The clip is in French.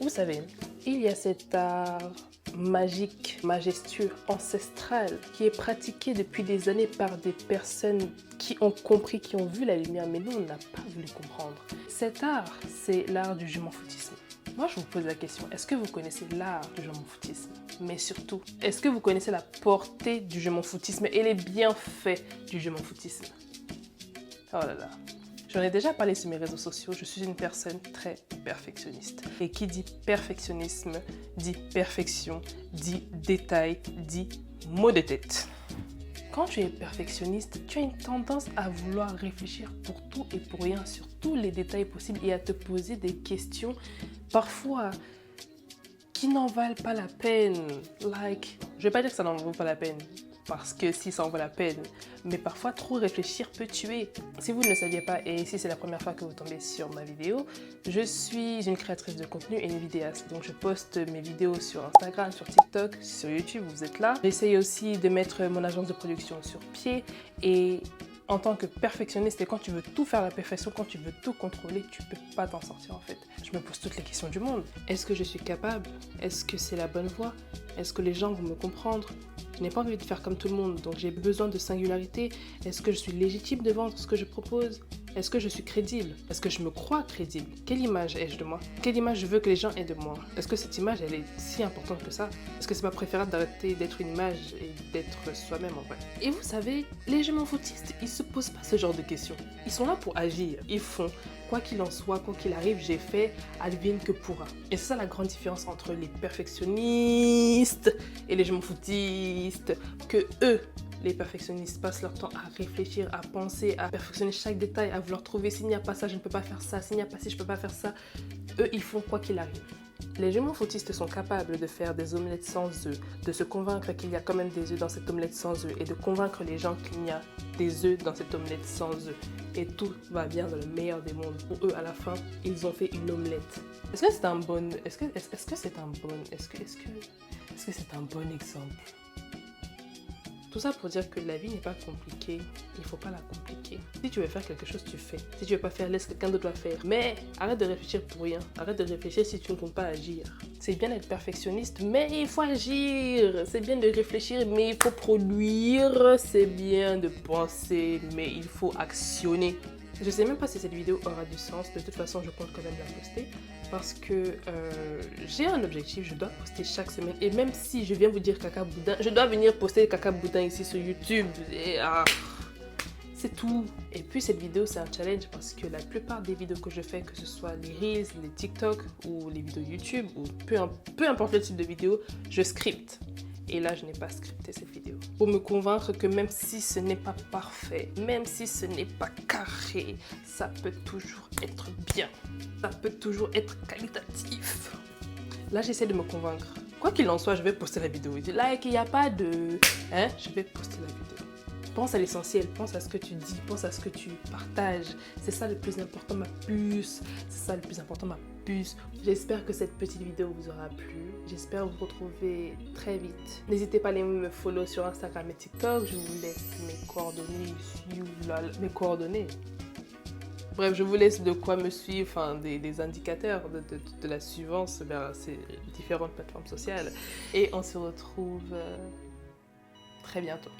Vous savez, il y a cet art magique, majestueux, ancestral, qui est pratiqué depuis des années par des personnes qui ont compris, qui ont vu la lumière, mais nous, on n'a pas voulu comprendre. Cet art, c'est l'art du je m'en foutisme. Moi, je vous pose la question, est-ce que vous connaissez l'art du je m'en foutisme? Mais surtout, est-ce que vous connaissez la portée du je m'en foutisme et les bienfaits du je m'en foutisme? Oh là là. J'en ai déjà parlé sur mes réseaux sociaux, je suis une personne très perfectionniste. Et qui dit perfectionnisme, dit perfection, dit détail, dit mot de tête. Quand tu es perfectionniste, tu as une tendance à vouloir réfléchir pour tout et pour rien, sur tous les détails possibles et à te poser des questions parfois qui n'en valent pas la peine. Je vais pas dire que ça n'en vaut pas la peine, parce que si ça en vaut la peine, mais parfois trop réfléchir peut tuer. Si vous ne le saviez pas et si c'est la première fois que vous tombez sur ma vidéo, je suis une créatrice de contenu et une vidéaste. Donc je poste mes vidéos sur Instagram, sur TikTok, sur YouTube, vous êtes là. J'essaye aussi de mettre mon agence de production sur pied et en tant que perfectionniste, et quand tu veux tout faire à la perfection, quand tu veux tout contrôler, tu peux pas t'en sortir en fait. Je me pose toutes les questions du monde. Est-ce que je suis capable? Est-ce que c'est la bonne voie? Est-ce que les gens vont me comprendre? Je n'ai pas envie de faire comme tout le monde, donc j'ai besoin de singularité. Est-ce que je suis légitime de vendre ce que je propose? Est-ce que je suis crédible? Est-ce que je me crois crédible? Quelle image ai-je de moi? Quelle image je veux que les gens aient de moi? Est-ce que cette image, elle est si importante que ça? Est-ce que c'est pas préférable d'arrêter d'être une image et d'être soi-même en vrai? Et vous savez, les je m'en foutistes, ils se posent pas ce genre de questions. Ils sont là pour agir. Ils font, quoi qu'il en soit, quoi qu'il arrive, j'ai fait, advienne que pourra. Et c'est ça la grande différence entre les perfectionnistes et les je m'en foutistes. Que eux, les perfectionnistes, passent leur temps à réfléchir, à penser, à perfectionner chaque détail, à vouloir trouver s'il n'y a pas ça, je ne peux pas faire ça, s'il n'y a pas ci, je ne peux pas faire ça. Eux, ils font quoi qu'il arrive. Les je m'en foutistes sont capables de faire des omelettes sans œufs, de se convaincre qu'il y a quand même des œufs dans cette omelette sans œufs et de convaincre les gens qu'il y a des œufs dans cette omelette sans œufs. Et tout va bien dans le meilleur des mondes. Pour eux, à la fin, ils ont fait une omelette. Est-ce que c'est un bon... Est-ce que c'est un bon exemple? Tout ça pour dire que la vie n'est pas compliquée, il ne faut pas la compliquer. Si tu veux faire quelque chose, tu fais. Si tu veux pas faire, laisse quelqu'un d'autre la faire. Mais arrête de réfléchir pour rien. Arrête de réfléchir si tu ne comptes pas agir. C'est bien d'être perfectionniste, mais il faut agir. C'est bien de réfléchir, mais il faut produire. C'est bien de penser, mais il faut actionner. Je sais même pas si cette vidéo aura du sens. De toute façon, je compte quand même la poster. Parce que j'ai un objectif, je dois poster chaque semaine. Et même si je viens vous dire caca boudin, je dois venir poster caca boudin ici sur YouTube. Et c'est tout. Et puis cette vidéo, c'est un challenge parce que la plupart des vidéos que je fais, que ce soit les Reels, les TikTok ou les vidéos YouTube, ou peu importe le type de vidéo, je scripte. Et là, je n'ai pas scripté cette vidéo. Pour me convaincre que même si ce n'est pas parfait, même si ce n'est pas carré, ça peut toujours être bien. Ça peut toujours être qualitatif. Là, j'essaie de me convaincre. Quoi qu'il en soit, je vais poster la vidéo. Il n'y a pas de... je vais poster la vidéo. Pense à l'essentiel, pense à ce que tu dis, pense à ce que tu partages. C'est ça le plus important, ma puce. C'est ça le plus important, ma puce. J'espère que cette petite vidéo vous aura plu. J'espère vous retrouver très vite. N'hésitez pas à aller me follow sur Instagram et TikTok. Je vous laisse mes coordonnées ici. Mes coordonnées. Bref, je vous laisse de quoi me suivre, enfin, des indicateurs de la suivance vers ces différentes plateformes sociales. Et on se retrouve très bientôt.